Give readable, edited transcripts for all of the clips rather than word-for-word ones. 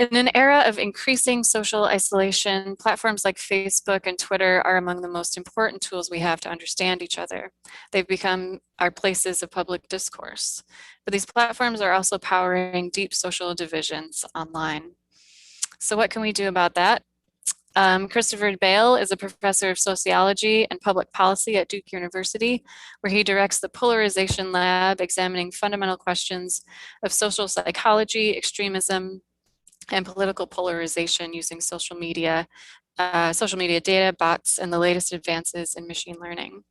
In an era of increasing social isolation, platforms like Facebook and Twitter are among the most important tools we have to understand each other. They've become our places of public discourse. But these platforms are also powering deep social divisions online. So what can we do about that? Christopher Bale is a professor of sociology and public policy at Duke University, where he directs the Polarization Lab, examining fundamental questions of social psychology, extremism, and political polarization using social media data, bots, and the latest advances in machine learning.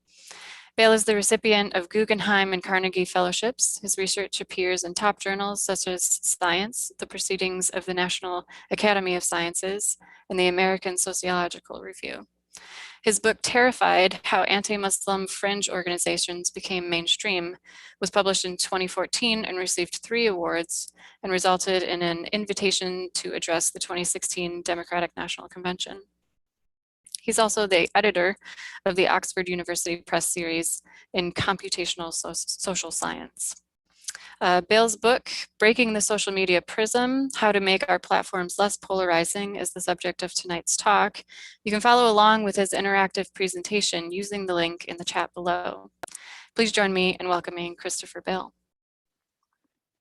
Bale is the recipient of Guggenheim and Carnegie Fellowships. His research appears in top journals such as Science, the Proceedings of the National Academy of Sciences, and the American Sociological Review. His book, Terrified, How Anti-Muslim Fringe Organizations Became Mainstream, was published in 2014 and received 3 awards and resulted in an invitation to address the 2016 Democratic National Convention. He's also the editor of the Oxford University Press series in Computational Social Science. Bale's book, Breaking the Social Media Prism, How to Make Our Platforms Less Polarizing, is the subject of tonight's talk. You can follow along with his interactive presentation using the link in the chat below. Please join me in welcoming Christopher Bale.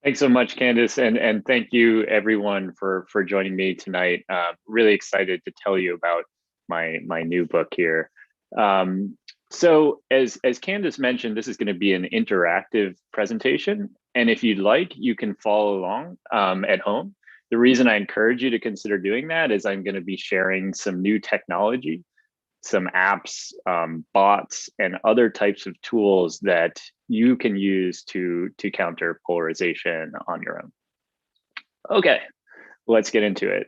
Thanks so much, Candace, and thank you everyone for joining me tonight. Really excited to tell you about my new book here. So as Candace mentioned, this is going to be an interactive presentation. And if you'd like, you can follow along at home. The reason I encourage you to consider doing that is I'm going to be sharing some new technology, some apps, bots, and other types of tools that you can use to counter polarization on your own. Okay, let's get into it.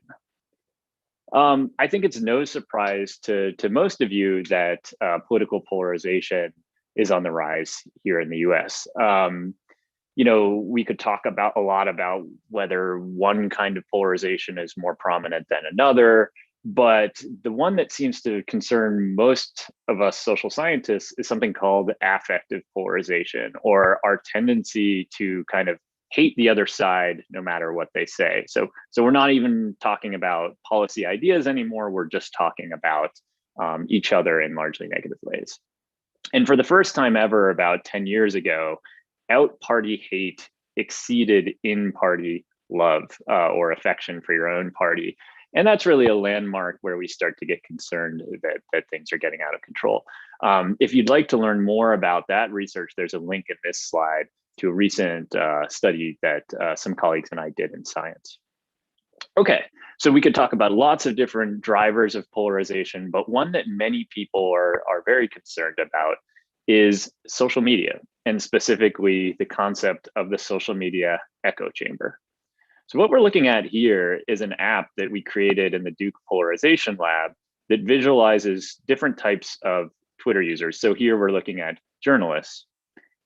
I think it's no surprise to most of you that political polarization is on the rise here in the US. You know, we could talk about a lot about whether one kind of polarization is more prominent than another, but the one that seems to concern most of us social scientists is something called affective polarization, or our tendency to kind of hate the other side no matter what they say. So we're not even talking about policy ideas anymore. We're just talking about each other in largely negative ways. And for the first time ever, about 10 years ago, out-party hate exceeded in-party love or affection for your own party. And that's really a landmark where we start to get concerned that things are getting out of control. If you'd like to learn more about that research, there's a link in this slide to a recent study that some colleagues and I did in Science. Okay, so we could talk about lots of different drivers of polarization, but one that many people are very concerned about is social media, and specifically the concept of the social media echo chamber. So what we're looking at here is an app that we created in the Duke Polarization Lab that visualizes different types of Twitter users. So here we're looking at journalists.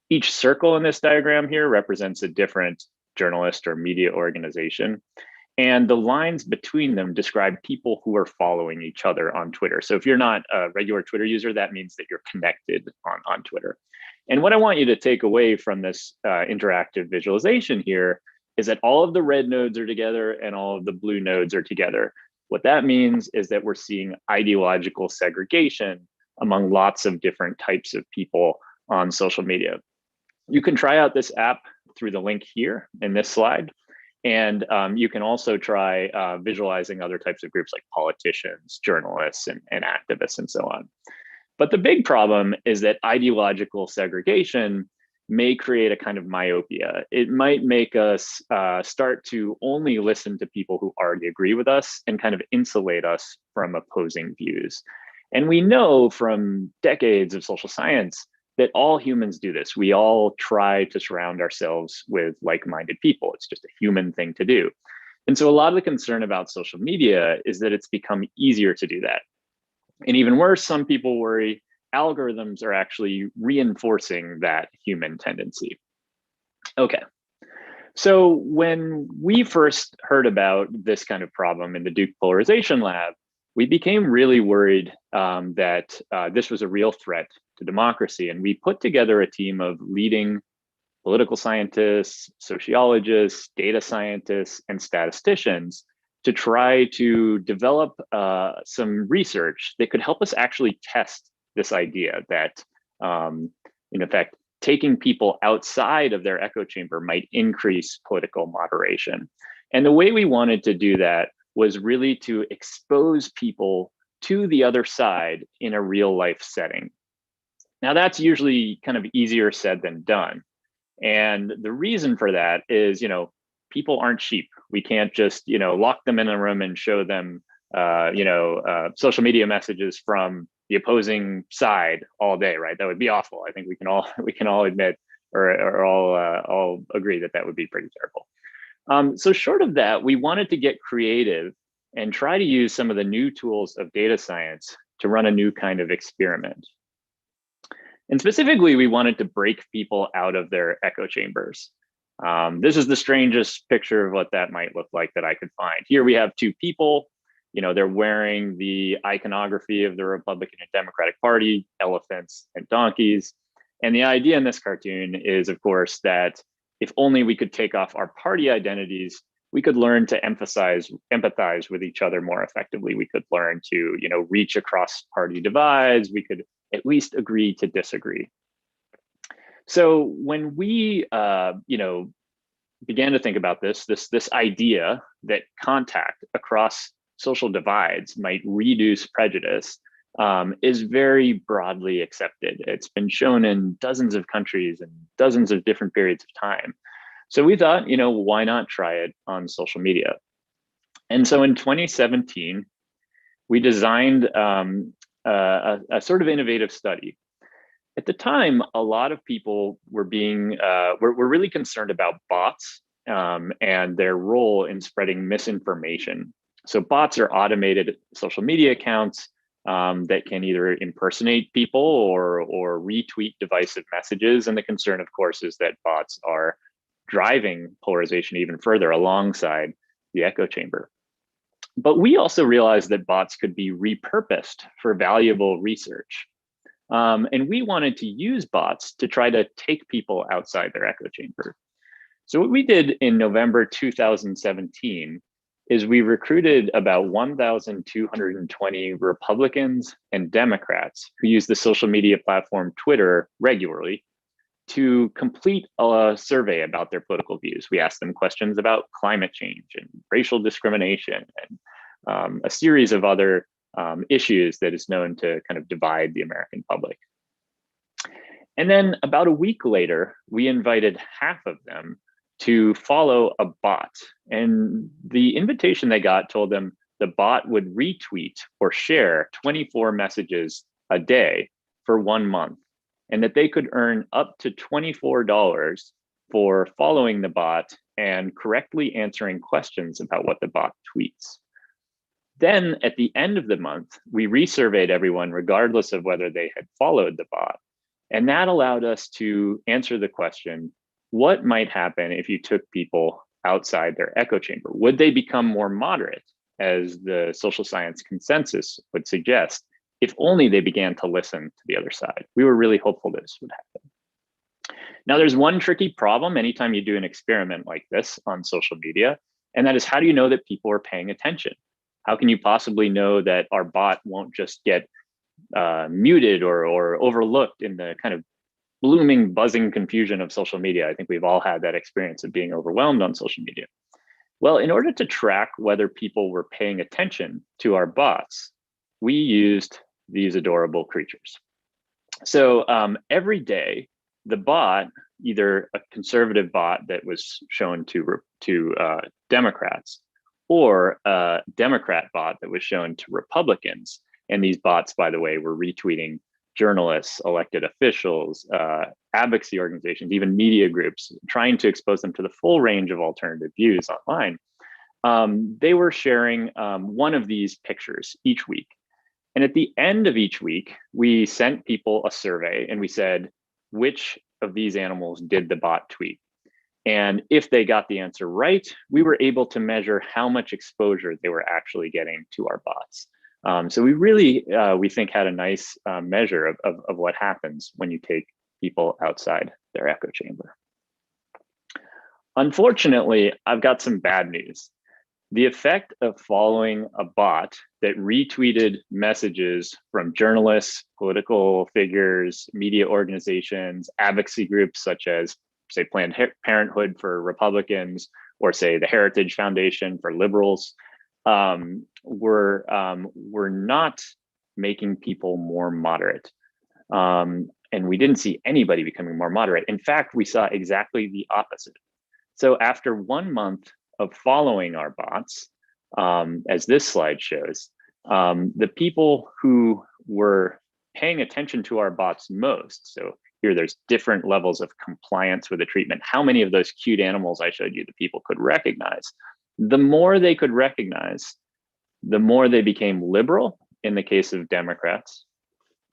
Each circle in this diagram here represents a different journalist or media organization. And the lines between them describe people who are following each other on Twitter. So if you're not a regular Twitter user, that means that you're connected on Twitter. And what I want you to take away from this interactive visualization here is that all of the red nodes are together and all of the blue nodes are together. What that means is that we're seeing ideological segregation among lots of different types of people on social media. You can try out this app through the link here in this slide. And you can also try visualizing other types of groups like politicians, journalists, and activists, and so on. But the big problem is that ideological segregation may create a kind of myopia. It might make us start to only listen to people who already agree with us and kind of insulate us from opposing views. And we know from decades of social science that all humans do this. We all try to surround ourselves with like-minded people. It's just a human thing to do. And so a lot of the concern about social media is that it's become easier to do that. And even worse, some people worry algorithms are actually reinforcing that human tendency. Okay, so when we first heard about this kind of problem in the Duke Polarization Lab, we became really worried that this was a real threat to democracy. And we put together a team of leading political scientists, sociologists, data scientists, and statisticians to try to develop some research that could help us actually test this idea that, in effect, taking people outside of their echo chamber might increase political moderation. And the way we wanted to do that was really to expose people to the other side in a real life setting. Now, that's usually kind of easier said than done. And the reason for that is, people aren't sheep. We can't just, lock them in a room and show them, social media messages from the opposing side all day, right? That would be awful. I think we can all admit or all agree that that would be pretty terrible. So short of that, we wanted to get creative and try to use some of the new tools of data science to run a new kind of experiment. And specifically, we wanted to break people out of their echo chambers. This is the strangest picture of what that might look like that I could find. Here we have two people. They're wearing the iconography of the Republican and Democratic Party, elephants and donkeys. And the idea in this cartoon is, of course, that if only we could take off our party identities, we could learn to empathize with each other more effectively. We could learn to, reach across party divides. We could at least agree to disagree. So when we, began to think about this idea that contact across social divides might reduce prejudice is very broadly accepted. It's been shown in dozens of countries and dozens of different periods of time. So we thought, why not try it on social media? And so in 2017, we designed a sort of innovative study. At the time, a lot of people were were really concerned about bots and their role in spreading misinformation. So bots are automated social media accounts that can either impersonate people or retweet divisive messages. And the concern, of course, is that bots are driving polarization even further alongside the echo chamber. But we also realized that bots could be repurposed for valuable research. And we wanted to use bots to try to take people outside their echo chamber. So what we did in November 2017 is we recruited about 1,220 Republicans and Democrats who use the social media platform Twitter regularly to complete a survey about their political views. We asked them questions about climate change and racial discrimination and a series of other issues that is known to kind of divide the American public. And then about a week later, we invited half of them to follow a bot. And the invitation they got told them the bot would retweet or share 24 messages a day for 1 month, and that they could earn up to $24 for following the bot and correctly answering questions about what the bot tweets. Then at the end of the month, we resurveyed everyone regardless of whether they had followed the bot. And that allowed us to answer the question, what might happen if you took people outside their echo chamber? Would they become more moderate, as the social science consensus would suggest, if only they began to listen to the other side? We were really hopeful this would happen. Now, there's one tricky problem anytime you do an experiment like this on social media, and that is, how do you know that people are paying attention? How can you possibly know that our bot won't just get muted or overlooked in the kind of blooming, buzzing confusion of social media? I think we've all had that experience of being overwhelmed on social media. Well, in order to track whether people were paying attention to our bots, we used these adorable creatures. So every day, the bot, either a conservative bot that was shown to Democrats, or a Democrat bot that was shown to Republicans. And these bots, by the way, were retweeting journalists, elected officials, advocacy organizations, even media groups, trying to expose them to the full range of alternative views online. They were sharing one of these pictures each week. And at the end of each week, we sent people a survey and we said, which of these animals did the bot tweet? And if they got the answer right, we were able to measure how much exposure they were actually getting to our bots. So we really, we think, had a nice measure of what happens when you take people outside their echo chamber. Unfortunately, I've got some bad news. The effect of following a bot that retweeted messages from journalists, political figures, media organizations, advocacy groups such as, say, Planned Parenthood for Republicans, or say the Heritage Foundation for liberals, were not making people more moderate. And we didn't see anybody becoming more moderate. In fact, we saw exactly the opposite. So after 1 month of following our bots, as this slide shows, the people who were paying attention to our bots most, so here there's different levels of compliance with the treatment, how many of those cute animals I showed you the people could recognize, the more they could recognize, the more they became liberal in the case of Democrats,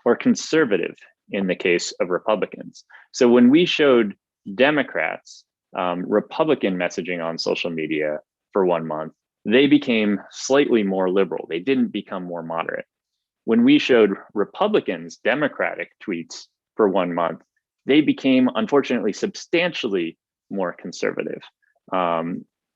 or conservative in the case of Republicans. So when we showed Democrats Republican messaging on social media for 1 month, they became slightly more liberal. They didn't become more moderate. When we showed Republicans Democratic tweets for 1 month, they became, unfortunately, substantially more conservative,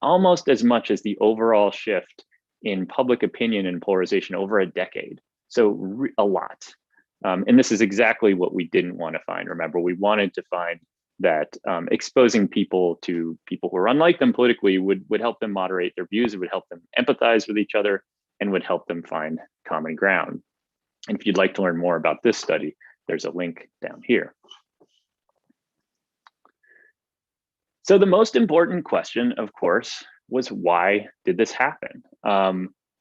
almost as much as the overall shift in public opinion and polarization over a decade. So a lot. And this is exactly what we didn't want to find. Remember, we wanted to find that exposing people to people who are unlike them politically would help them moderate their views, it would help them empathize with each other, and would help them find common ground. And if you'd like to learn more about this study, there's a link down here. So the most important question, of course, was why did this happen?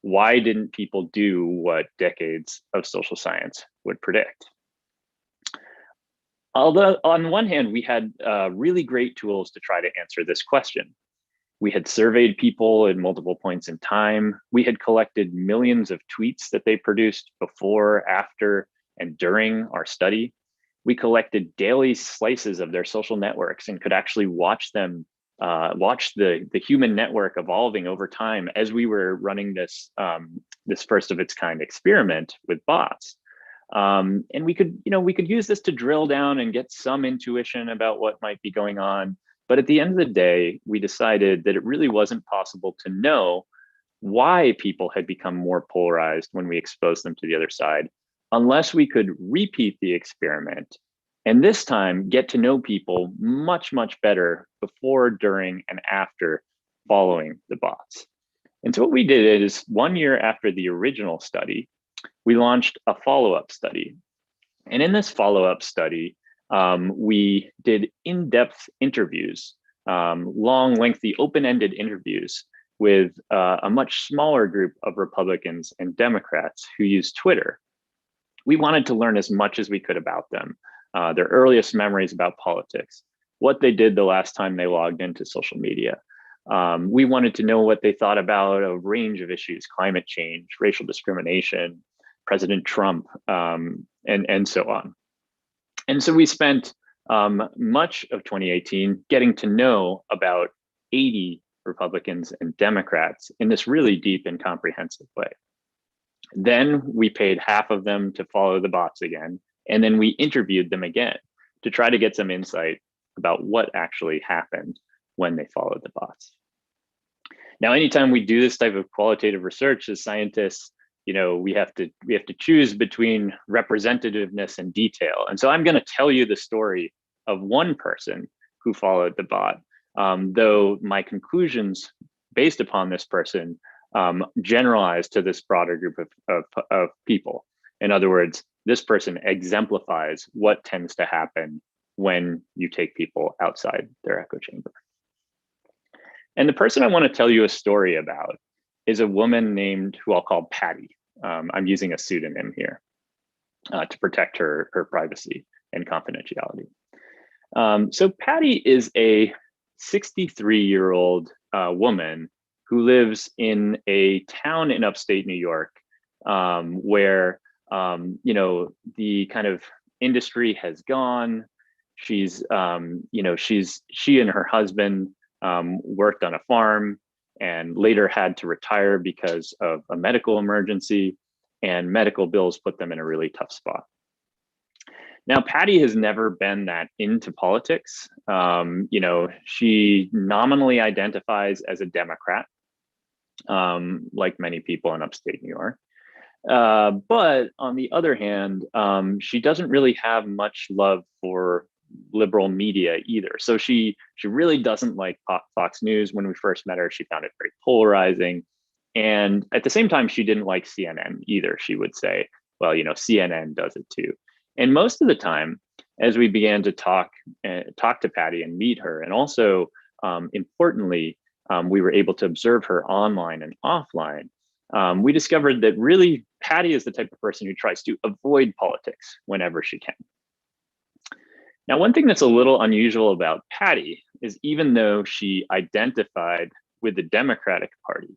Why didn't people do what decades of social science would predict? Although on one hand, we had really great tools to try to answer this question. We had surveyed people at multiple points in time. We had collected millions of tweets that they produced before, after, and during our study. We collected daily slices of their social networks and could actually watch them, watch the human network evolving over time as we were running this, this first of its kind experiment with bots. And we could use this to drill down and get some intuition about what might be going on. But at the end of the day, we decided that it really wasn't possible to know why people had become more polarized when we exposed them to the other side, unless we could repeat the experiment and this time get to know people much, much better before, during, and after following the bots. And so what we did is 1 year after the original study, we launched a follow-up study. And in this follow-up study, we did in-depth interviews, long, lengthy, open-ended interviews with a much smaller group of Republicans and Democrats who use Twitter. We wanted to learn as much as we could about them, their earliest memories about politics, what they did the last time they logged into social media. We wanted to know what they thought about a range of issues: climate change, racial discrimination, President Trump, and so on. And so we spent much of 2018 getting to know about 80 Republicans and Democrats in this really deep and comprehensive way. Then we paid half of them to follow the bots again, and then we interviewed them again to try to get some insight about what actually happened when they followed the bots. Now, anytime we do this type of qualitative research as scientists, we have to choose between representativeness and detail. And so I'm going to tell you the story of one person who followed the bot, though my conclusions based upon this person generalize to this broader group of people. In other words, this person exemplifies what tends to happen when you take people outside their echo chamber. And the person I want to tell you a story about is a woman named, who I'll call Patty. I'm using a pseudonym here to protect her privacy and confidentiality. So Patty is a 63-year-old woman who lives in a town in upstate New York where the kind of industry has gone. She and her husband worked on a farm and later had to retire because of a medical emergency, and medical bills put them in a really tough spot. Now, Patty has never been that into politics. She nominally identifies as a Democrat. like many people in upstate New York. But on the other hand, she doesn't really have much love for liberal media either. So she really doesn't like Fox News. When we first met her, she found it very polarizing. And at the same time, she didn't like CNN either. She would say, well, CNN does it too. And most of the time, as we began to talk to Patty and meet her, and also importantly, we were able to observe her online and offline. We discovered that really Patty is the type of person who tries to avoid politics whenever she can. Now, one thing that's a little unusual about Patty is even though she identified with the Democratic Party,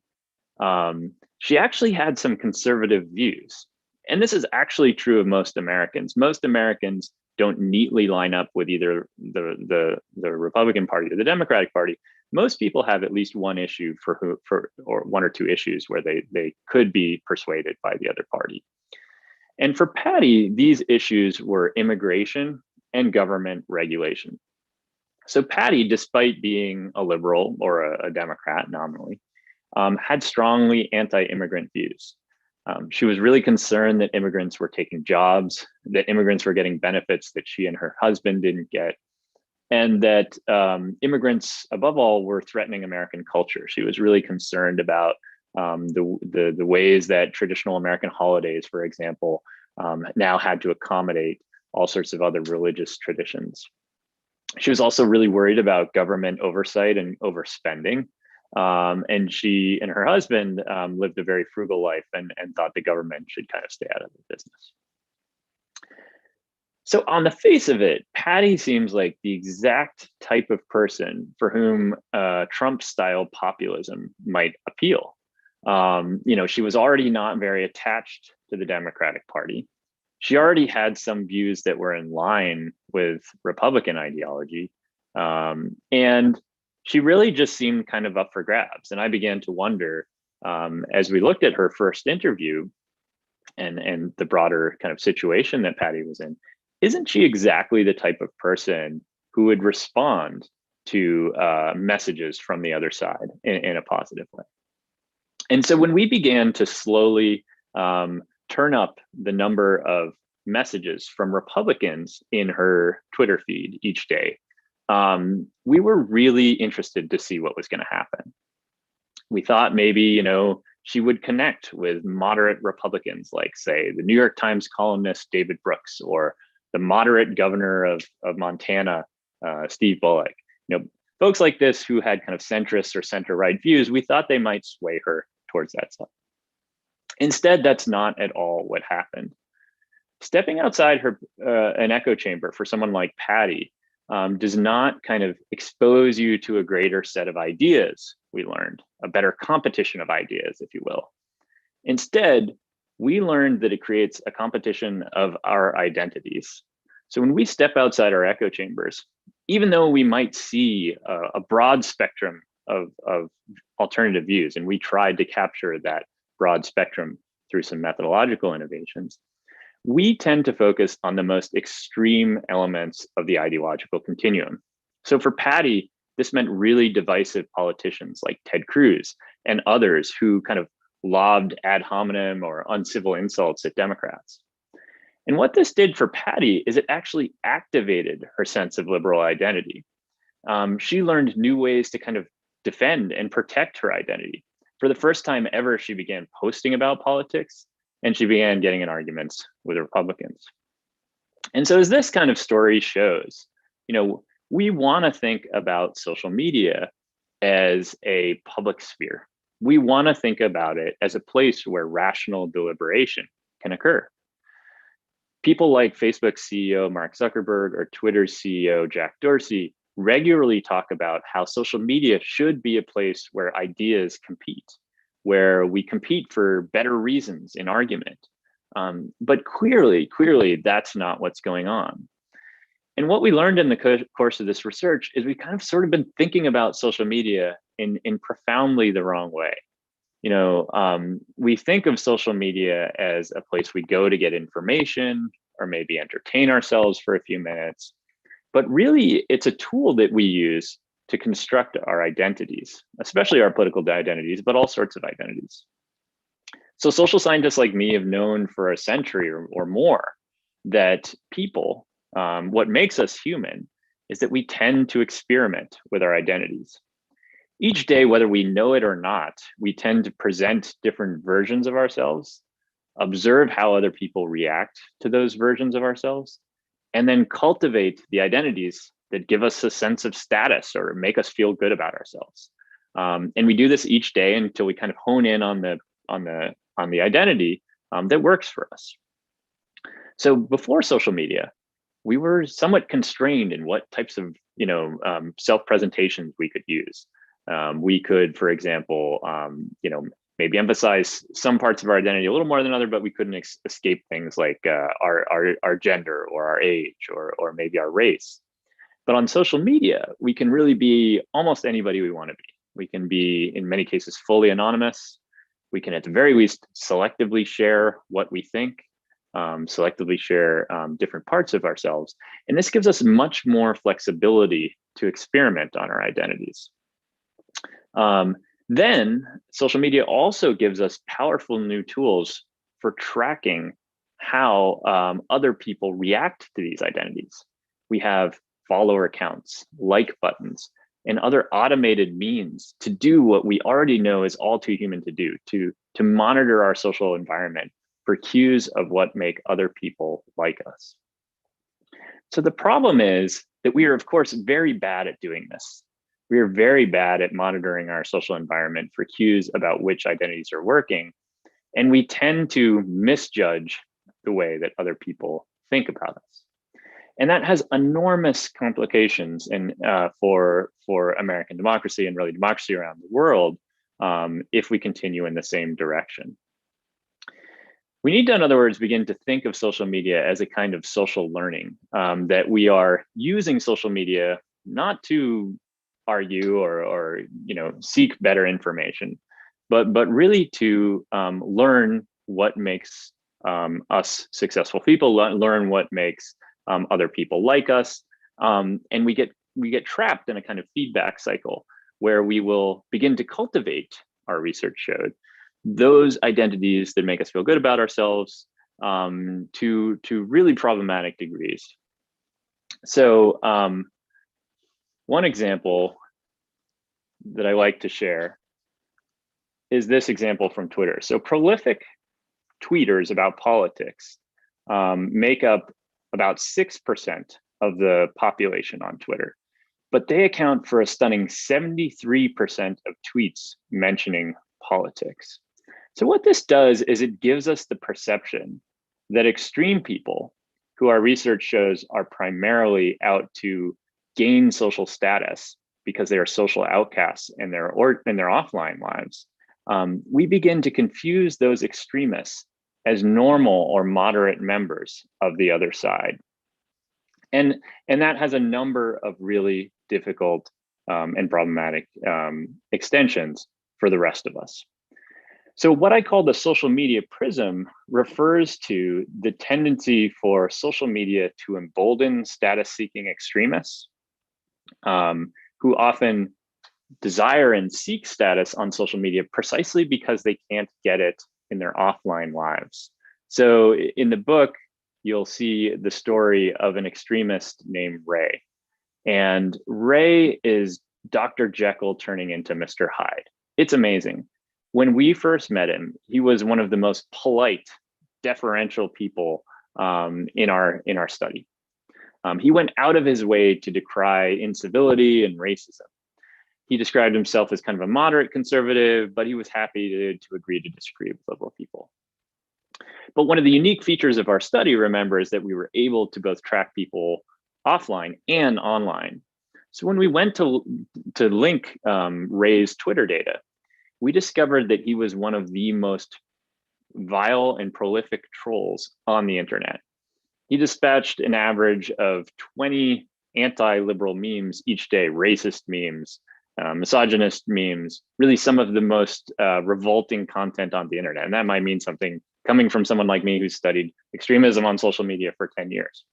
she actually had some conservative views. And this is actually true of most Americans. Most Americans don't neatly line up with either the Republican Party or the Democratic Party. Most people have at least one issue or one or two issues where they could be persuaded by the other party. And for Patty, these issues were immigration and government regulation. So Patty, despite being a liberal or a Democrat nominally, had strongly anti-immigrant views. She was really concerned that immigrants were taking jobs, that immigrants were getting benefits that she and her husband didn't get, and that immigrants, above all, were threatening American culture. She was really concerned about the ways that traditional American holidays, for example, now had to accommodate all sorts of other religious traditions. She was also really worried about government oversight and overspending. And she and her husband lived a very frugal life and thought the government should kind of stay out of the business. So on the face of it, Patty seems like the exact type of person for whom Trump-style populism might appeal. She was already not very attached to the Democratic Party. She already had some views that were in line with Republican ideology. And she really just seemed kind of up for grabs. And I began to wonder, as we looked at her first interview and the broader kind of situation that Patty was in, isn't she exactly the type of person who would respond to messages from the other side in a positive way? And so when we began to slowly turn up the number of messages from Republicans in her Twitter feed each day, we were really interested to see what was going to happen. We thought maybe, she would connect with moderate Republicans, like, say, the New York Times columnist David Brooks, or the moderate governor of Montana, Steve Bullock. Folks like this who had kind of centrist or center-right views, we thought they might sway her towards that side. Instead, that's not at all what happened. Stepping outside an echo chamber for someone like Patty does not kind of expose you to a greater set of ideas, we learned, a better competition of ideas, if you will. Instead, we learned that it creates a competition of our identities. So when we step outside our echo chambers, even though we might see a broad spectrum of alternative views, and we tried to capture that broad spectrum through some methodological innovations, we tend to focus on the most extreme elements of the ideological continuum. So for Patty, this meant really divisive politicians like Ted Cruz and others who kind of lobbed ad hominem or uncivil insults at Democrats. And what this did for Patty is it actually activated her sense of liberal identity. She learned new ways to kind of defend and protect her identity. For the first time ever, she began posting about politics, and she began getting in arguments with Republicans. And so as this kind of story shows, we want to think about social media as a public sphere. We want to think about it as a place where rational deliberation can occur. People like Facebook's CEO, Mark Zuckerberg, or Twitter's CEO, Jack Dorsey, regularly talk about how social media should be a place where ideas compete, where we compete for better reasons in argument. But clearly, that's not what's going on. And what we learned in the course of this research is we kind of sort of been thinking about social media in profoundly the wrong way. We think of social media as a place we go to get information or maybe entertain ourselves for a few minutes, but really it's a tool that we use to construct our identities, especially our political identities, but all sorts of identities. So social scientists like me have known for a century or more that people, what makes us human is that we tend to experiment with our identities. Each day, whether we know it or not, we tend to present different versions of ourselves, observe how other people react to those versions of ourselves, and then cultivate the identities that give us a sense of status or make us feel good about ourselves. And we do this each day until we kind of hone in on the identity that works for us. So before social media, we were somewhat constrained in what types of self-presentations we could use. We could, for example, maybe emphasize some parts of our identity a little more than other, but we couldn't escape things like our gender or our age or maybe our race. But on social media, we can really be almost anybody we want to be. We can be, in many cases, fully anonymous. We can, at the very least, selectively share what we think, selectively share different parts of ourselves. And this gives us much more flexibility to experiment on our identities. Then social media also gives us powerful new tools for tracking how other people react to these identities. We have follower accounts, like buttons, and other automated means to do what we already know is all too human to do, to monitor our social environment for cues of what make other people like us. So the problem is that we are, of course, very bad at doing this. We are very bad at monitoring our social environment for cues about which identities are working. And we tend to misjudge the way that other people think about us. And that has enormous complications for American democracy and really democracy around the world if we continue in the same direction. We need to, in other words, begin to think of social media as a kind of social learning, that we are using social media not to argue or seek better information, but really to learn what makes us successful people, learn what makes other people like us, and we get trapped in a kind of feedback cycle where we will begin to cultivate, our research showed, those identities that make us feel good about ourselves to really problematic degrees. So one example that I like to share is this example from Twitter. So prolific tweeters about politics make up about 6% of the population on Twitter, but they account for a stunning 73% of tweets mentioning politics. So what this does is it gives us the perception that extreme people, who our research shows are primarily out to gain social status because they are social outcasts in their offline lives, we begin to confuse those extremists as normal or moderate members of the other side. And that has a number of really difficult and problematic extensions for the rest of us. So what I call the social media prism refers to the tendency for social media to embolden status-seeking extremists who often desire and seek status on social media precisely because they can't get it in their offline lives. So in the book, you'll see the story of an extremist named Ray. And Ray is Dr. Jekyll turning into Mr. Hyde. It's amazing. When we first met him, he was one of the most polite, deferential people in our study. He went out of his way to decry incivility and racism. He described himself as kind of a moderate conservative, but he was happy to agree to disagree with liberal people. But one of the unique features of our study, remember, is that we were able to both track people offline and online. So when we went to link Ray's Twitter data, we discovered that he was one of the most vile and prolific trolls on the internet. He dispatched an average of 20 anti-liberal memes each day, racist memes, misogynist memes, really some of the most revolting content on the internet. And that might mean something coming from someone like me who's studied extremism on social media for 10 years.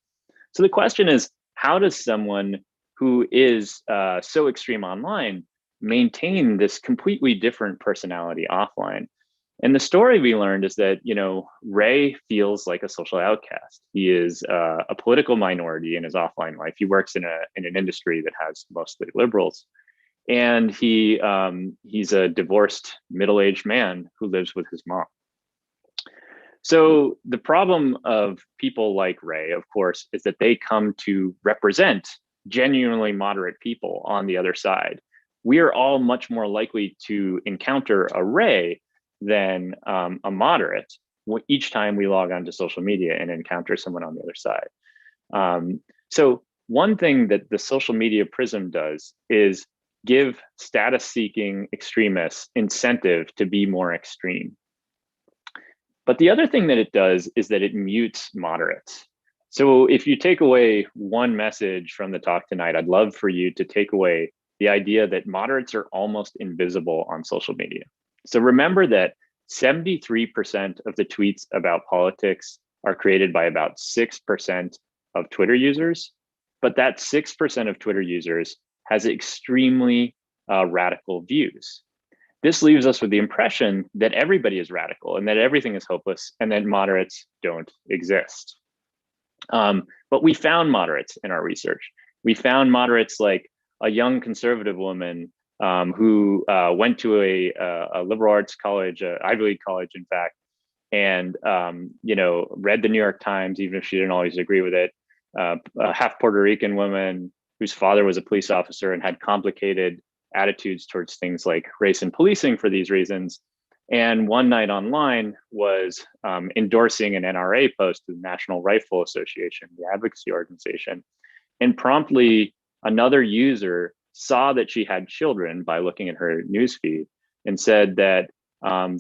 So the question is, how does someone who is so extreme online maintain this completely different personality offline. And the story we learned is that, Ray feels like a social outcast. He is a political minority in his offline life. He works in an industry that has mostly liberals. And he's a divorced middle-aged man who lives with his mom. So the problem of people like Ray, of course, is that they come to represent genuinely moderate people on the other side. We are all much more likely to encounter a Ray than a moderate each time we log onto social media and encounter someone on the other side. So one thing that the social media Prism does is give status-seeking extremists incentive to be more extreme. But the other thing that it does is that it mutes moderates. So if you take away one message from the talk tonight, I'd love for you to take away the idea that moderates are almost invisible on social media. So remember that 73% of the tweets about politics are created by about 6% of Twitter users, but that 6% of Twitter users has extremely radical views. This leaves us with the impression that everybody is radical and that everything is hopeless and that moderates don't exist. But we found moderates in our research. We found moderates like a young conservative woman who went to a liberal arts college, Ivy League college, in fact, and read the New York Times, even if she didn't always agree with it. A half Puerto Rican woman whose father was a police officer and had complicated attitudes towards things like race and policing for these reasons. And one night online was endorsing an NRA post to the National Rifle Association, the advocacy organization. And promptly another user saw that she had children by looking at her newsfeed and said that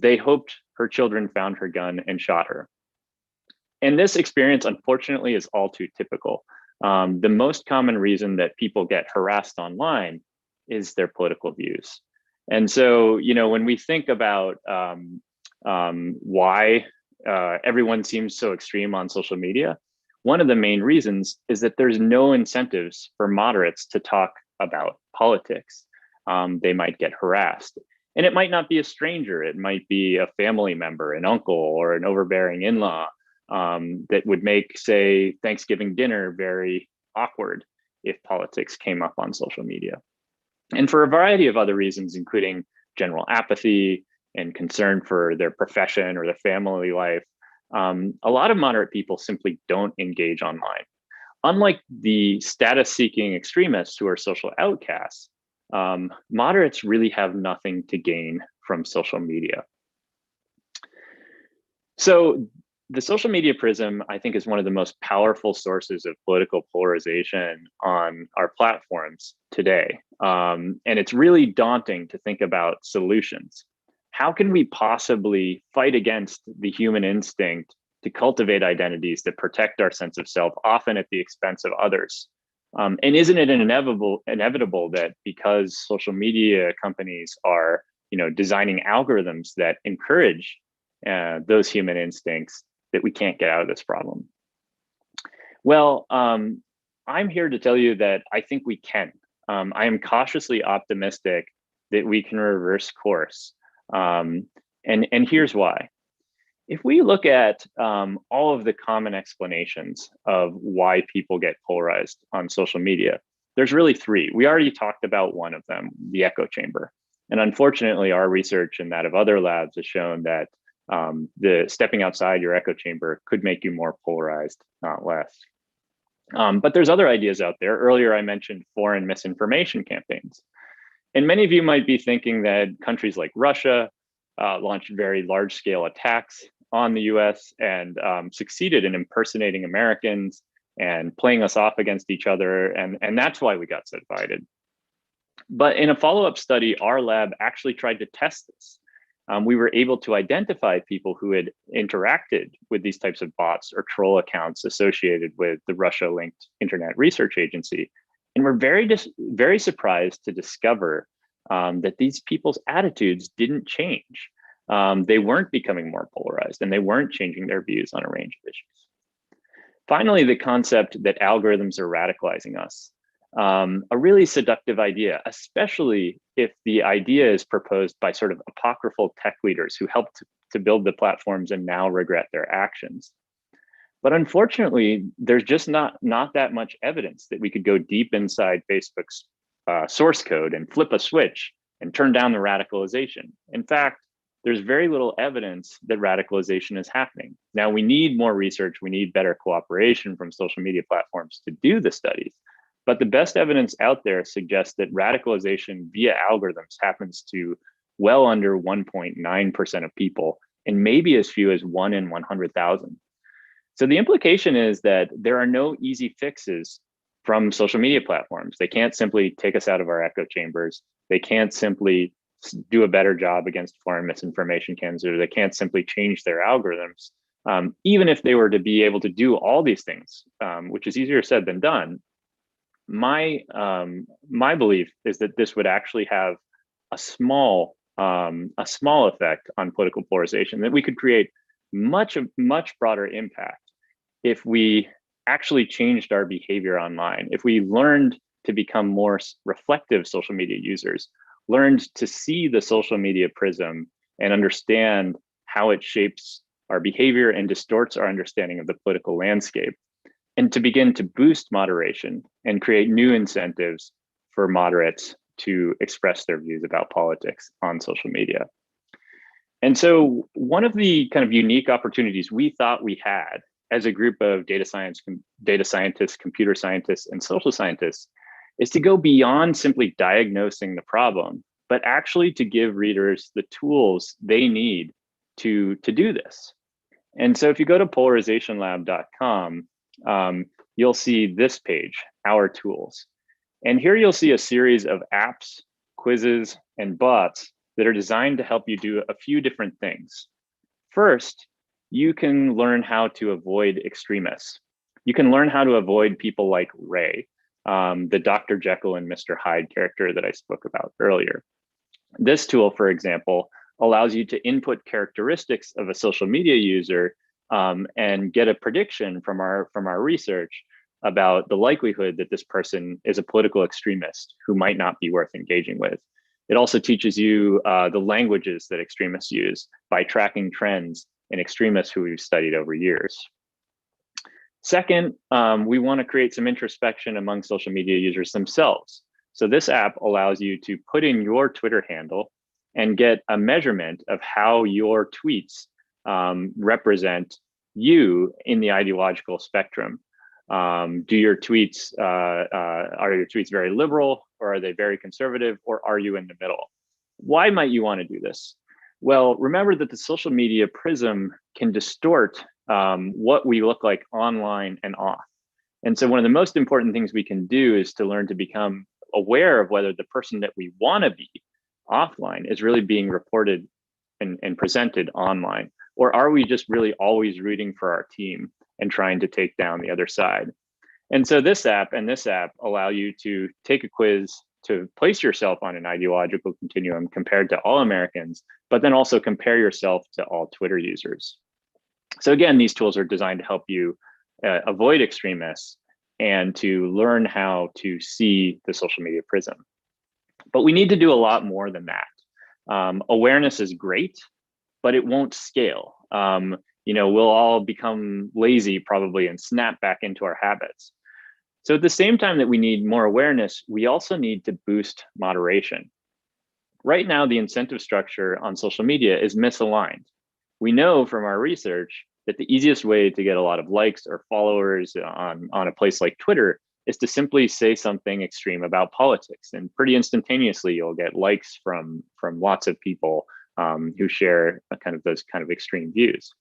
they hoped her children found her gun and shot her. And this experience, unfortunately, is all too typical. The most common reason that people get harassed online is their political views. And so, when we think about why everyone seems so extreme on social media, one of the main reasons is that there's no incentives for moderates to talk about politics. They might get harassed. And it might not be a stranger. It might be a family member, an uncle, or an overbearing in-law that would make, say, Thanksgiving dinner very awkward if politics came up on social media. And for a variety of other reasons, including general apathy and concern for their profession or their family life, a lot of moderate people simply don't engage online. Unlike the status-seeking extremists who are social outcasts, moderates really have nothing to gain from social media. So the social media prism, I think, is one of the most powerful sources of political polarization on our platforms today. And it's really daunting to think about solutions. How can we possibly fight against the human instinct to cultivate identities that protect our sense of self, often at the expense of others? And isn't it inevitable that because social media companies are, designing algorithms that encourage those human instincts, that we can't get out of this problem? Well, I'm here to tell you that I think we can. I am cautiously optimistic that we can reverse course. And here's why. If we look at all of the common explanations of why people get polarized on social media, there's really three. We already talked about one of them, the echo chamber. And unfortunately, our research and that of other labs has shown that the stepping outside your echo chamber could make you more polarized, not less. But there's other ideas out there. Earlier, I mentioned foreign misinformation campaigns. And many of you might be thinking that countries like Russia launched very large-scale attacks on the US and succeeded in impersonating Americans and playing us off against each other. And that's why we got so divided. But in a follow-up study, our lab actually tried to test this. We were able to identify people who had interacted with these types of bots or troll accounts associated with the Russia-linked Internet Research Agency. And we're very surprised to discover that these people's attitudes didn't change. They weren't becoming more polarized and they weren't changing their views on a range of issues. Finally, the concept that algorithms are radicalizing us. a really seductive idea, especially if the idea is proposed by sort of apocryphal tech leaders who helped to build the platforms and now regret their actions. But unfortunately, there's just not that much evidence that we could go deep inside Facebook's source code and flip a switch and turn down the radicalization. In fact, there's very little evidence that radicalization is happening. Now, we need more research. We need better cooperation from social media platforms to do the studies. But the best evidence out there suggests that radicalization via algorithms happens to well under 1.9% of people, and maybe as few as 1 in 100,000. So the implication is that there are no easy fixes from social media platforms. They can't simply take us out of our echo chambers. They can't simply do a better job against foreign misinformation campaigns, or they can't simply change their algorithms. Even if they were to be able to do all these things, which is easier said than done, my belief is that this would actually have a small effect on political polarization, that we could create much broader impact if we actually changed our behavior online, if we learned to become more reflective social media users, learned to see the social media prism and understand how it shapes our behavior and distorts our understanding of the political landscape, and to begin to boost moderation and create new incentives for moderates to express their views about politics on social media. And so one of the kind of unique opportunities we thought we had as a group of data scientists, computer scientists, and social scientists is to go beyond simply diagnosing the problem, but actually to give readers the tools they need to do this. And so if you go to polarizationlab.com, you'll see this page, Our Tools. And here you'll see a series of apps, quizzes, and bots that are designed to help you do a few different things. First, you can learn how to avoid extremists. You can learn how to avoid people like Ray, the Dr. Jekyll and Mr. Hyde character that I spoke about earlier. This tool, for example, allows you to input characteristics of a social media user and get a prediction from our research about the likelihood that this person is a political extremist who might not be worth engaging with. It also teaches you the languages that extremists use by tracking trends in extremists who we've studied over years. Second, we want to create some introspection among social media users themselves. So this app allows you to put in your Twitter handle and get a measurement of how your tweets represent you in the ideological spectrum. Are your tweets very liberal, or are they very conservative, or are you in the middle? Why might you want to do this? Well, remember that the social media prism can distort what we look like online and off. And so one of the most important things we can do is to learn to become aware of whether the person that we want to be offline is really being reported and presented online, or are we just really always rooting for our team and trying to take down the other side? And so this app and this app allow you to take a quiz to place yourself on an ideological continuum compared to all Americans, but then also compare yourself to all Twitter users. So again, these tools are designed to help you avoid extremists and to learn how to see the social media prism. But we need to do a lot more than that. Awareness is great, but it won't scale. We'll all become lazy probably and snap back into our habits. So at the same time that we need more awareness, we also need to boost moderation. Right now, the incentive structure on social media is misaligned. We know from our research that the easiest way to get a lot of likes or followers on a place like Twitter is to simply say something extreme about politics. And pretty instantaneously, you'll get likes from lots of people who share those kind of extreme views.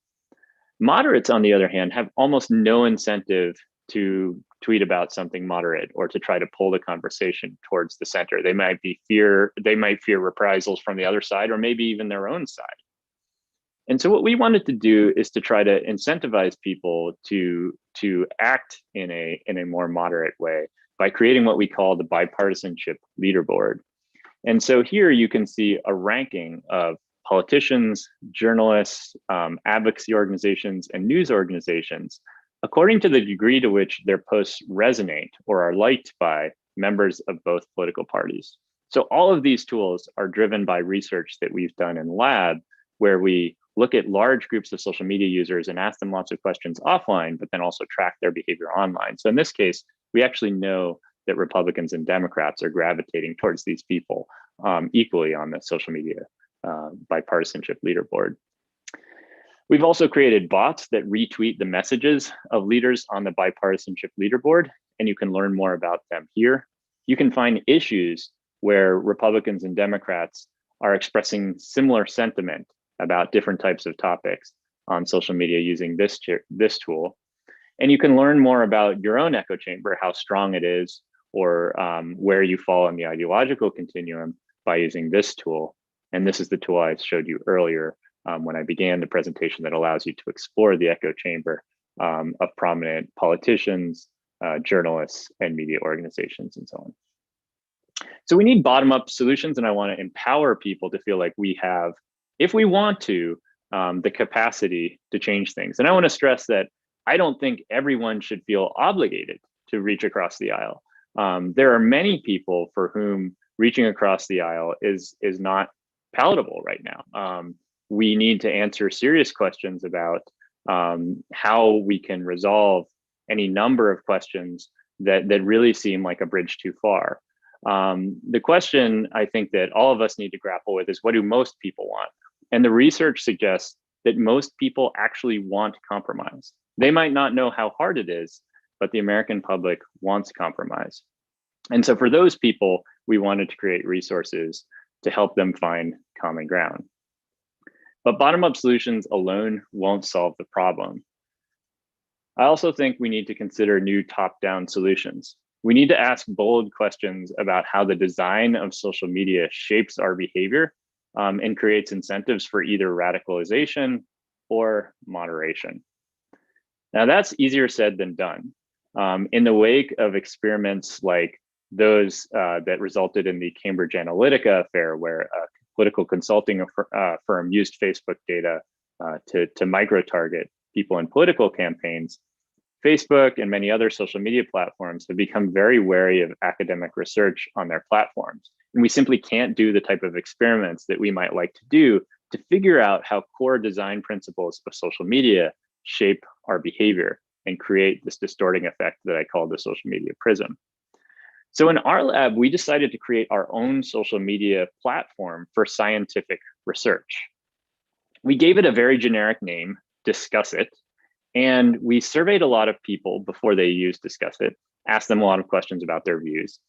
Moderates, on the other hand, have almost no incentive to tweet about something moderate or to try to pull the conversation towards the center. They might fear reprisals from the other side, or maybe even their own side. And so what we wanted to do is to try to incentivize people to act in a more moderate way by creating what we call the bipartisanship leaderboard. And so here you can see a ranking of politicians, journalists, advocacy organizations, and news organizations according to the degree to which their posts resonate or are liked by members of both political parties. So all of these tools are driven by research that we've done in lab, where we look at large groups of social media users and ask them lots of questions offline, but then also track their behavior online. So in this case, we actually know that Republicans and Democrats are gravitating towards these people equally on the social media bipartisanship leaderboard. We've also created bots that retweet the messages of leaders on the bipartisanship leaderboard, and you can learn more about them here. You can find issues where Republicans and Democrats are expressing similar sentiment about different types of topics on social media using this tool. And you can learn more about your own echo chamber, how strong it is, or where you fall on the ideological continuum by using this tool. And this is the tool I showed you earlier when I began the presentation that allows you to explore the echo chamber of prominent politicians, journalists, and media organizations, and so on. So we need bottom-up solutions, and I want to empower people to feel like we have, if we want to, the capacity to change things. And I want to stress that I don't think everyone should feel obligated to reach across the aisle. There are many people for whom reaching across the aisle is not palatable right now. We need to answer serious questions about how we can resolve any number of questions that really seem like a bridge too far. The question I think that all of us need to grapple with is, what do most people want? And the research suggests that most people actually want compromise. They might not know how hard it is, but the American public wants compromise. And so for those people, we wanted to create resources to help them find common ground. But bottom-up solutions alone won't solve the problem. I also think we need to consider new top-down solutions. We need to ask bold questions about how the design of social media shapes our behavior and creates incentives for either radicalization or moderation. Now that's easier said than done. In the wake of experiments like those that resulted in the Cambridge Analytica affair, where a political consulting firm used Facebook data to micro-target people in political campaigns, Facebook and many other social media platforms have become very wary of academic research on their platforms. And we simply can't do the type of experiments that we might like to do to figure out how core design principles of social media shape our behavior and create this distorting effect that I call the social media prism. So in our lab, we decided to create our own social media platform for scientific research. We gave it a very generic name, Discuss It, and we surveyed a lot of people before they used Discuss It, asked them a lot of questions about their views.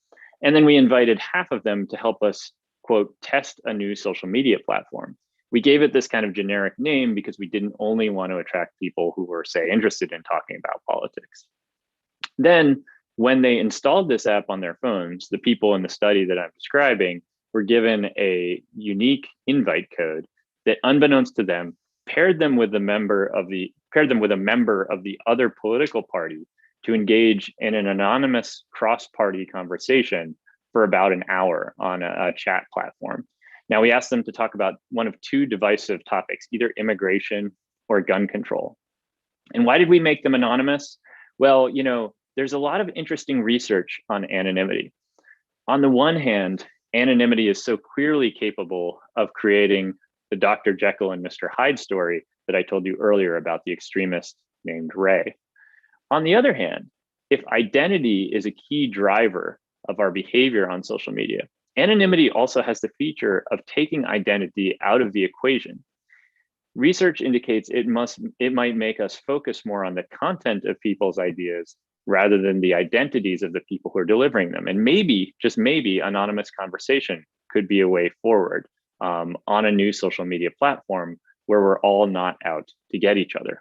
And then we invited half of them to help us, quote, test a new social media platform. We gave it this kind of generic name because we didn't only want to attract people who were, say, interested in talking about politics. Then, when they installed this app on their phones, the people in the study that I'm describing were given a unique invite code that, unbeknownst to them, paired them with a member of the other political party to engage in an anonymous cross-party conversation for about an hour on a chat platform. Now, we asked them to talk about one of two divisive topics, either immigration or gun control. And why did we make them anonymous? Well, you know, there's a lot of interesting research on anonymity. On the one hand, anonymity is so clearly capable of creating the Dr. Jekyll and Mr. Hyde story that I told you earlier about the extremist named Ray. On the other hand, if identity is a key driver of our behavior on social media, anonymity also has the feature of taking identity out of the equation. Research indicates it might make us focus more on the content of people's ideas rather than the identities of the people who are delivering them. And maybe, just maybe, anonymous conversation could be a way forward on a new social media platform where we're all not out to get each other.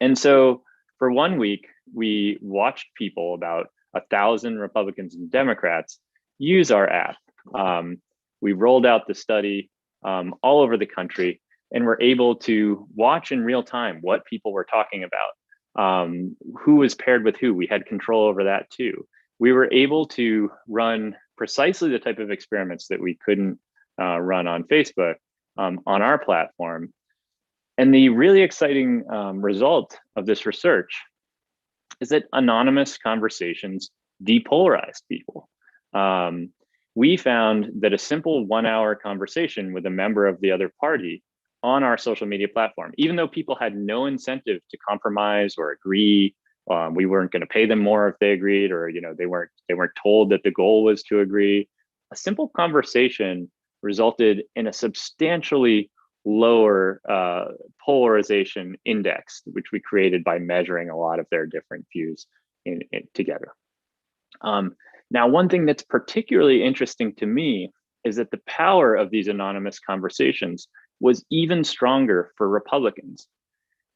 And so for 1 week, we watched people, about 1,000 Republicans and Democrats, use our app. We rolled out the study all over the country, and were able to watch in real time what people were talking about, who was paired with who. We had control over that too. We were able to run precisely the type of experiments that we couldn't run on Facebook on our platform. And the really exciting result of this research is that anonymous conversations depolarized people. We found that a simple 1 hour conversation with a member of the other party on our social media platform, even though people had no incentive to compromise or agree, we weren't going to pay them more if they agreed, or they weren't told that the goal was to agree. A simple conversation resulted in a substantially lower polarization index, which we created by measuring a lot of their different views together. Now, one thing that's particularly interesting to me is that the power of these anonymous conversations was even stronger for Republicans.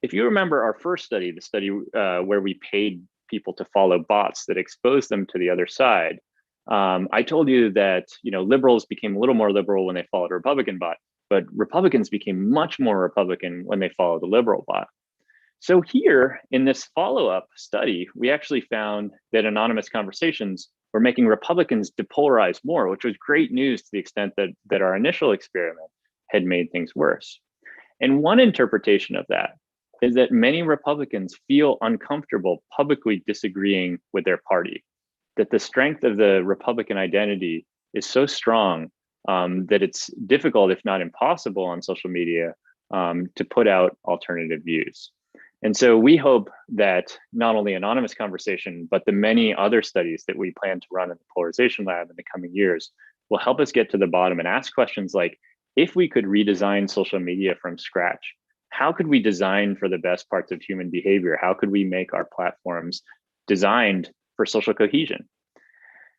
If you remember our first study, the study where we paid people to follow bots that exposed them to the other side, I told you that liberals became a little more liberal when they followed a Republican bot, but Republicans became much more Republican when they followed a liberal bot. So here in this follow-up study, we actually found that anonymous conversations were making Republicans depolarize more, which was great news to the extent that our initial experiment had made things worse. And one interpretation of that is that many Republicans feel uncomfortable publicly disagreeing with their party, that the strength of the Republican identity is so strong that it's difficult, if not impossible, on social media to put out alternative views. And so we hope that not only anonymous conversation, but the many other studies that we plan to run in the Polarization Lab in the coming years will help us get to the bottom and ask questions like, if we could redesign social media from scratch, how could we design for the best parts of human behavior? How could we make our platforms designed for social cohesion?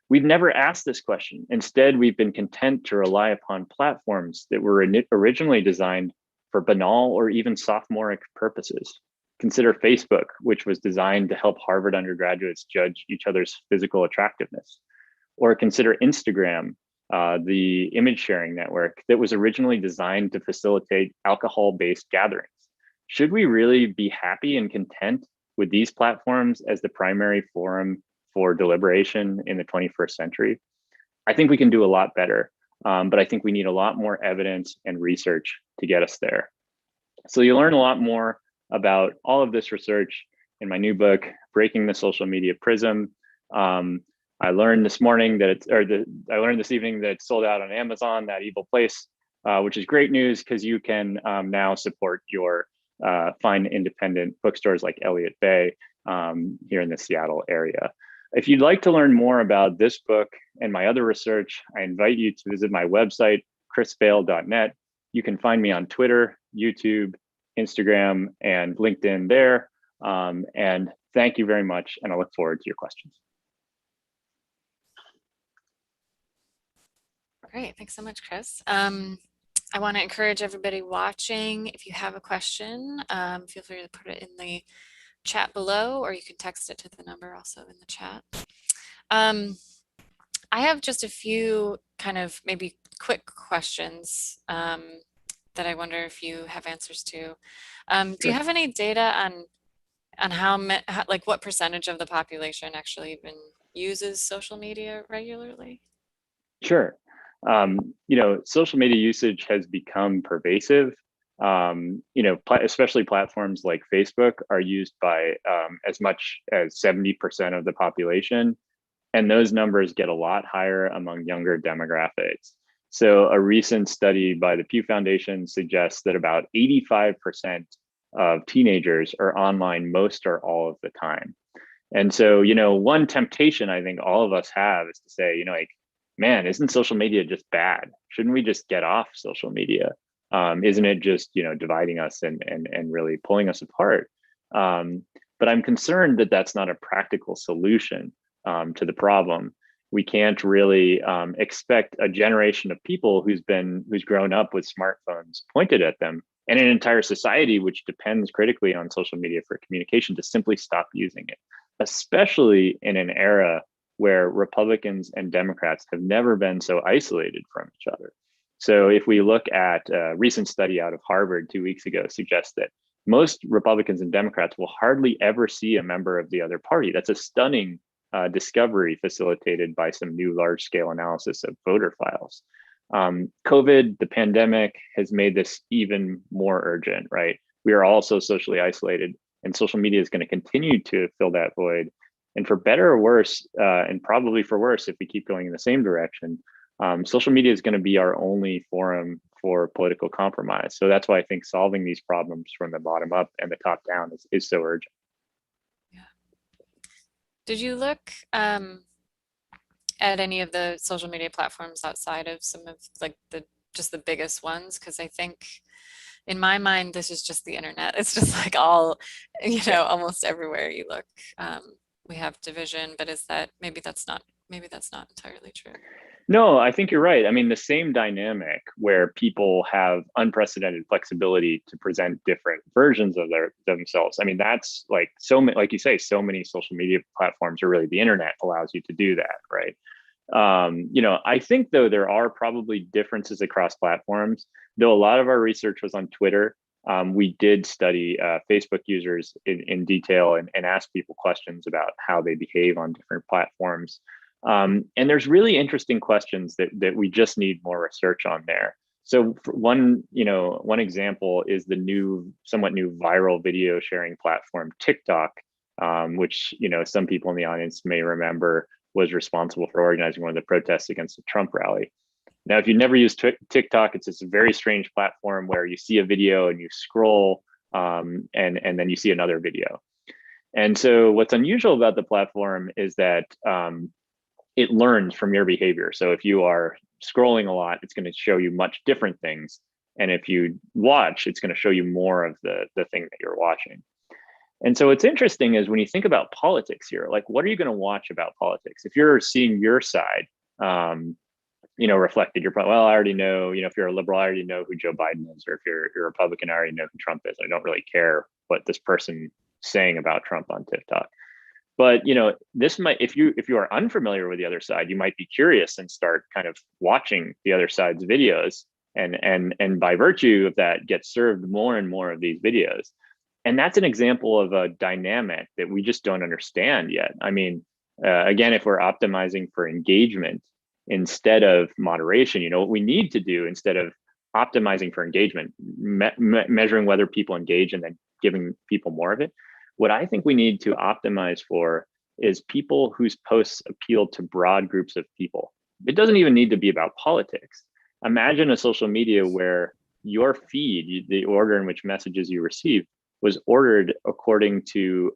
We've never asked this question. Instead, we've been content to rely upon platforms that were originally designed for banal or even sophomoric purposes. Consider Facebook, which was designed to help Harvard undergraduates judge each other's physical attractiveness. Or consider Instagram, the image sharing network that was originally designed to facilitate alcohol-based gatherings. Should we really be happy and content with these platforms as the primary forum for deliberation in the 21st century? I think we can do a lot better, but I think we need a lot more evidence and research to get us there. So you'll learn a lot more about all of this research in my new book, Breaking the Social Media Prism. I learned this morning that I learned this evening that it's sold out on Amazon, that evil place, which is great news because you can now support your fine independent bookstores like Elliott Bay here in the Seattle area. If you'd like to learn more about this book and my other research, I invite you to visit my website, chrisvale.net. You can find me on Twitter, YouTube, Instagram, and LinkedIn there. And thank you very much, and I look forward to your questions. Great, thanks so much, Chris. I want to encourage everybody watching, if you have a question, feel free to put it in the chat below, or you can text it to the number also in the chat. I have just a few kind of maybe quick questions that I wonder if you have answers to. Do you have any data on how like what percentage of the population actually even uses social media regularly? Sure. Social media usage has become pervasive. Especially platforms like Facebook are used by as much as 70% of the population. And those numbers get a lot higher among younger demographics. So a recent study by the Pew Foundation suggests that about 85% of teenagers are online most or all of the time. And so, one temptation I think all of us have is to say, man, isn't social media just bad? Shouldn't we just get off social media? Isn't it just, dividing us and really pulling us apart? But I'm concerned that that's not a practical solution to the problem. We can't really expect a generation of people who's grown up with smartphones pointed at them, and an entire society which depends critically on social media for communication, to simply stop using it, especially in an era where Republicans and Democrats have never been so isolated from each other. So if we look at a recent study out of Harvard 2 weeks ago, suggests that most Republicans and Democrats will hardly ever see a member of the other party. That's a stunning discovery facilitated by some new large-scale analysis of voter files. COVID, the pandemic, has made this even more urgent, right? We are all so socially isolated, and social media is going to continue to fill that void. And for better or worse, and probably for worse if we keep going in the same direction, social media is going to be our only forum for political compromise. So that's why I think solving these problems from the bottom up and the top down is so urgent. Yeah. Did you look at any of the social media platforms outside of some of like the just the biggest ones? Because I think in my mind, this is just the internet. It's just like all, Yeah. almost everywhere you look, we have division, but is that maybe that's not entirely true. No, I think you're right. I mean, the same dynamic where people have unprecedented flexibility to present different versions of themselves. I mean, that's like so many, like you say, so many social media platforms, or really the internet allows you to do that, right? I think though there are probably differences across platforms. Though a lot of our research was on Twitter, we did study Facebook users in detail and ask people questions about how they behave on different platforms. And there's really interesting questions that we just need more research on there. So one example is the somewhat new viral video sharing platform TikTok, which some people in the audience may remember was responsible for organizing one of the protests against the Trump rally. Now, if you never used TikTok, it's this very strange platform where you see a video and you scroll, and then you see another video. And so what's unusual about the platform is that it learns from your behavior. So if you are scrolling a lot, it's going to show you much different things. And if you watch, it's going to show you more of the thing that you're watching. And so what's interesting is when you think about politics here, like what are you going to watch about politics? If you're seeing your side, reflected, you're probably, well, I already know, if you're a liberal, I already know who Joe Biden is, or if you're a Republican, I already know who Trump is. I don't really care what this person saying about Trump on TikTok. But this might, if you are unfamiliar with the other side, you might be curious and start kind of watching the other side's videos, and by virtue of that, get served more and more of these videos. And that's an example of a dynamic that we just don't understand yet. I mean, again, if we're optimizing for engagement instead of moderation, what we need to do instead of optimizing for engagement, measuring whether people engage and then giving people more of it, what I think we need to optimize for is people whose posts appeal to broad groups of people. It doesn't even need to be about politics. Imagine a social media where your feed, the order in which messages you receive, was ordered according to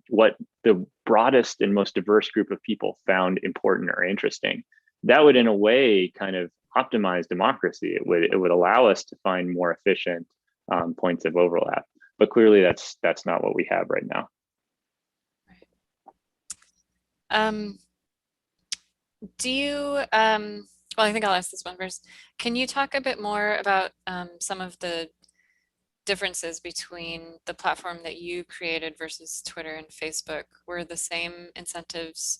what the broadest and most diverse group of people found important or interesting. That would, in a way, kind of optimize democracy. It would allow us to find more efficient points of overlap. But clearly, that's not what we have right now. Um, do you, well, I think I'll ask this one first. Can you talk a bit more about some of the differences between the platform that you created versus Twitter and Facebook? Were the same incentives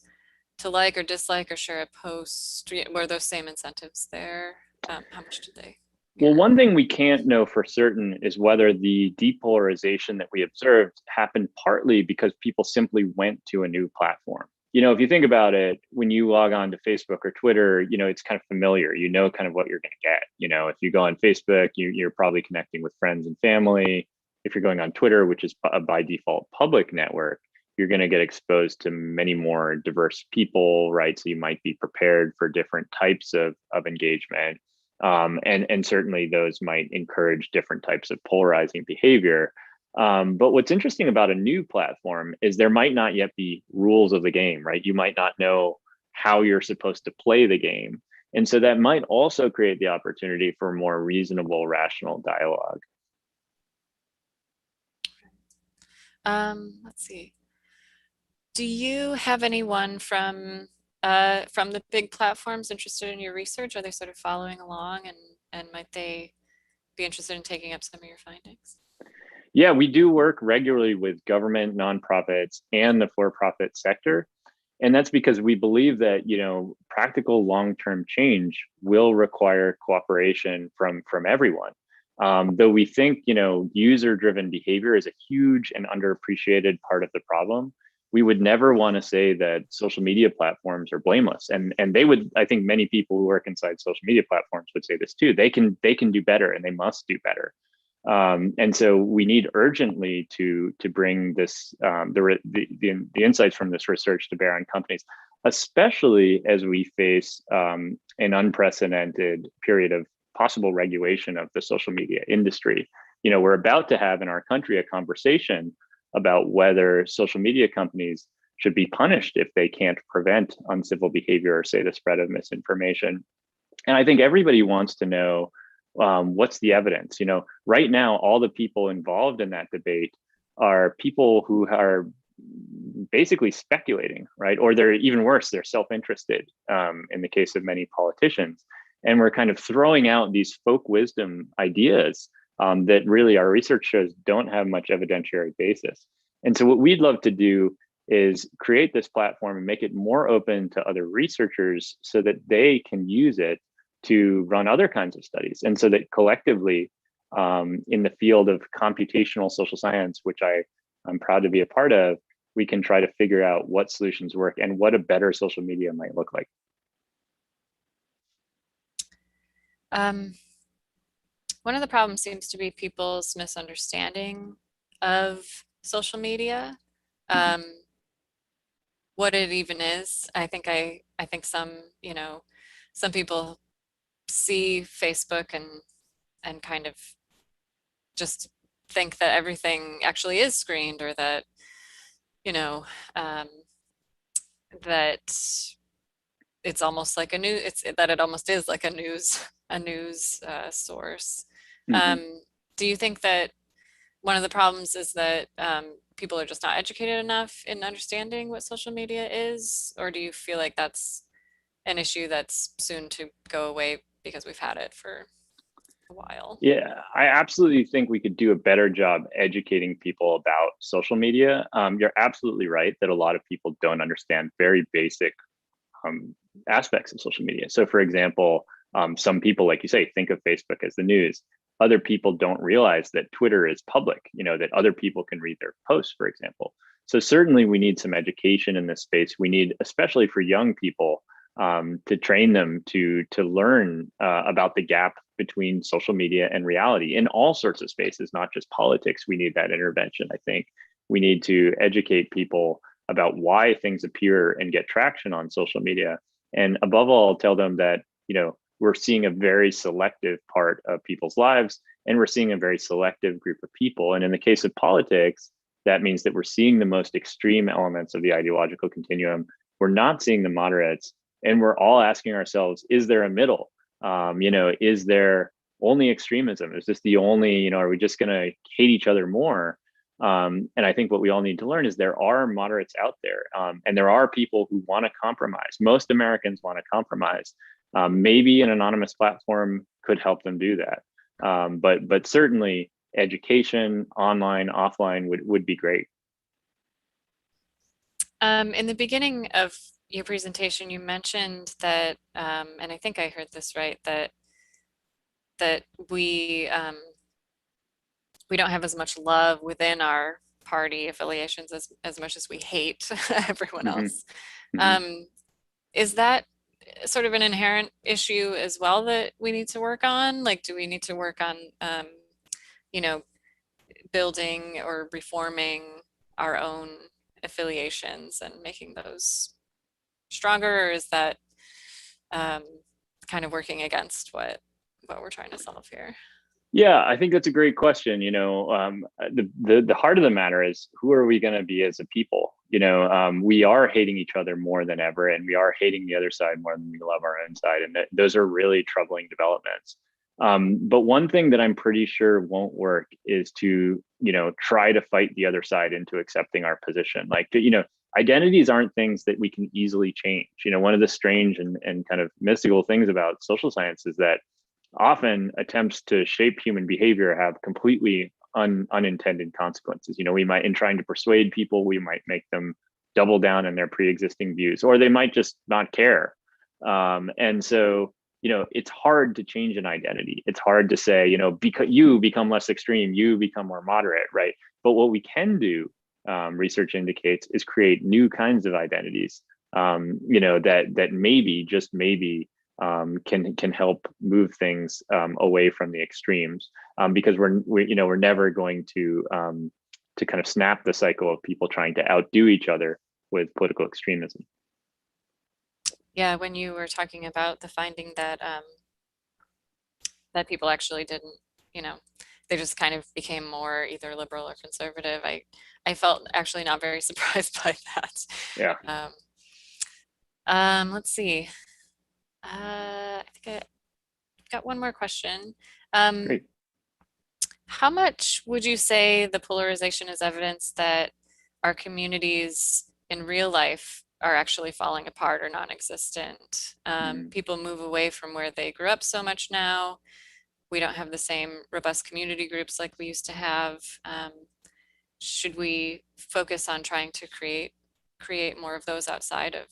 to like or dislike or share a post? Were those same incentives there? How much did they Well, mirror? one thing we can't know for certain is whether the depolarization that we observed happened partly because people simply went to a new platform. If you think about it, when you log on to Facebook or Twitter, it's kind of familiar. You know kind of what you're going to get. If you go on Facebook, you're probably connecting with friends and family. If you're going on Twitter, which is by default public network, you're going to get exposed to many more diverse people, right? So you might be prepared for different types of engagement. And certainly those might encourage different types of polarizing behavior. But what's interesting about a new platform is there might not yet be rules of the game, right? You might not know how you're supposed to play the game. And so that might also create the opportunity for more reasonable, rational dialogue. Let's see. Do you have anyone from the big platforms interested in your research? Are they sort of following along, and might they be interested in taking up some of your findings? Yeah, we do work regularly with government, nonprofits, and the for-profit sector. And that's because we believe that, practical long-term change will require cooperation from everyone. Though we think, user-driven behavior is a huge and underappreciated part of the problem, we would never want to say that social media platforms are blameless. And they would, I think many people who work inside social media platforms would say this too. They can do better and they must do better. And so we need urgently to bring this the insights from this research to bear on companies, especially as we face an unprecedented period of possible regulation of the social media industry. We're about to have in our country a conversation about whether social media companies should be punished if they can't prevent uncivil behavior or say the spread of misinformation. And I think everybody wants to know what's the evidence. Right now, all the people involved in that debate are people who are basically speculating, right? Or they're even worse, they're self-interested in the case of many politicians. And we're kind of throwing out these folk wisdom ideas that really our research shows don't have much evidentiary basis. And so what we'd love to do is create this platform and make it more open to other researchers so that they can use it to run other kinds of studies. And so that collectively in the field of computational social science, which I'm proud to be a part of, we can try to figure out what solutions work and what a better social media might look like. One of the problems seems to be people's misunderstanding of social media, what it even is. I think some people see Facebook and kind of just think that everything actually is screened, or that that it's almost like it almost is like a news source. Do you think that one of the problems is that people are just not educated enough in understanding what social media is, or do you feel like that's an issue that's soon to go away because we've had it for a while? Yeah, I absolutely think we could do a better job educating people about social media. You're absolutely right that a lot of people don't understand very basic aspects of social media. So for example, some people, like you say, think of Facebook as the news. Other people don't realize that Twitter is public, that other people can read their posts, for example. So certainly we need some education in this space. We need, especially for young people, to train them to learn about the gap between social media and reality in all sorts of spaces, not just politics. We need that intervention, I think. We need to educate people about why things appear and get traction on social media. And above all, tell them that, we're seeing a very selective part of people's lives, and we're seeing a very selective group of people. And in the case of politics, that means that we're seeing the most extreme elements of the ideological continuum. We're not seeing the moderates, and we're all asking ourselves, is there a middle? Is there only extremism? Is this the only, are we just going to hate each other more? And I think what we all need to learn is there are moderates out there, and there are people who want to compromise. Most Americans want to compromise. Maybe an anonymous platform could help them do that. But certainly education, online, offline, would be great. In the beginning of your presentation, you mentioned that, and I think I heard this right, that we don't have as much love within our party affiliations as much as we hate everyone else. Is that sort of an inherent issue as well that we need to work on? Like, do we need to work on, building or reforming our own affiliations and making those stronger, or is that kind of working against what we're trying to solve here? Yeah, I think that's a great question. The heart of the matter is, who are we going to be as a people? We are hating each other more than ever, and we are hating the other side more than we love our own side, and those are really troubling developments. But one thing that I'm pretty sure won't work is to try to fight the other side into accepting our position. Like, identities aren't things that we can easily change. One of the strange and kind of mystical things about social science is that often attempts to shape human behavior have completely unintended consequences. We might, in trying to persuade people, we might make them double down on their pre-existing views, or they might just not care. And so, it's hard to change an identity. It's hard to say, because you become less extreme, you become more moderate, right? But what we can do, research indicates, is create new kinds of identities, that maybe, just maybe, can help move things away from the extremes, because we're never going to kind of snap the cycle of people trying to outdo each other with political extremism. Yeah, when you were talking about the finding that that people actually didn't, you know, they just kind of became more either liberal or conservative. I felt actually not very surprised by that. Yeah. Let's see. I think I've got one more question. Um, Great. how much would you say the polarization is evidence that our communities in real life are actually falling apart or non-existent? People move away from where they grew up so much now. We don't have the same robust community groups like we used to have. Should we focus on trying to create more of those outside of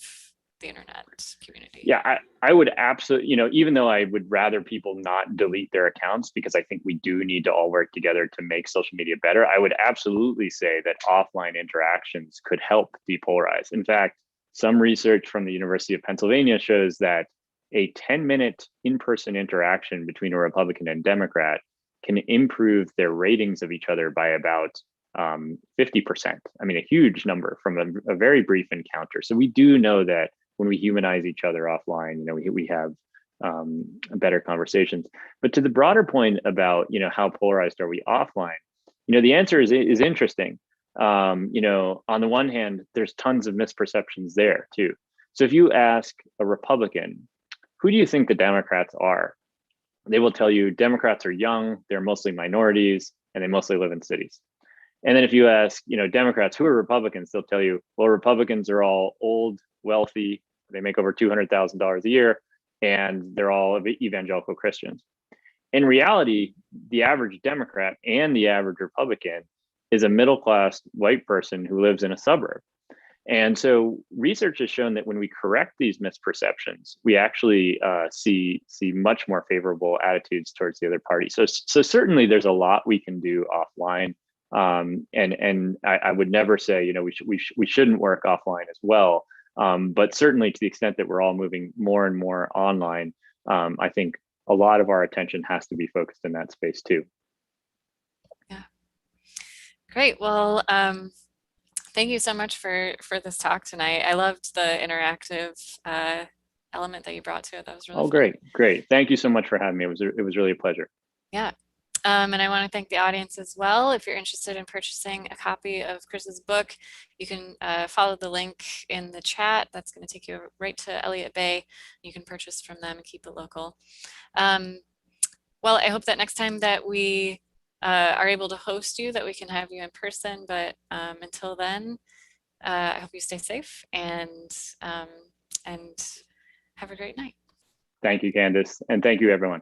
the internet community? Yeah, I would absolutely, even though I would rather people not delete their accounts, because I think we do need to all work together to make social media better, I would absolutely say that offline interactions could help depolarize. In fact, some research from the University of Pennsylvania shows that a 10-minute in-person interaction between a Republican and Democrat can improve their ratings of each other by about 50%. I mean, a huge number from a very brief encounter. So we do know that when we humanize each other offline, we have better conversations. But to the broader point about, how polarized are we offline, the answer is interesting. On the one hand, there's tons of misperceptions there too. So if you ask a Republican, who do you think the Democrats are? They will tell you Democrats are young, they're mostly minorities, and they mostly live in cities. And then if you ask, Democrats, who are Republicans, they'll tell you, well, Republicans are all old, wealthy, they make over $200,000 a year, and they're all evangelical Christians. In reality, the average Democrat and the average Republican is a middle-class white person who lives in a suburb. And so research has shown that when we correct these misperceptions, we actually see much more favorable attitudes towards the other party. So certainly there's a lot we can do offline. And I would never say, we shouldn't work offline as well. But certainly to the extent that we're all moving more and more online, I think a lot of our attention has to be focused in that space too. Yeah. Great. Well, thank you so much for this talk tonight. I loved the interactive element that you brought to it. That was really fun. Great. Thank you so much for having me. It was really a pleasure. Yeah. And I want to thank the audience as well. If you're interested in purchasing a copy of Chris's book, you can follow the link in the chat. That's going to take you right to Elliott Bay. You can purchase from them and keep it local. Well, I hope that next time that we are able to host you, that we can have you in person. But until then, I hope you stay safe and have a great night. Thank you, Candace. And thank you, everyone.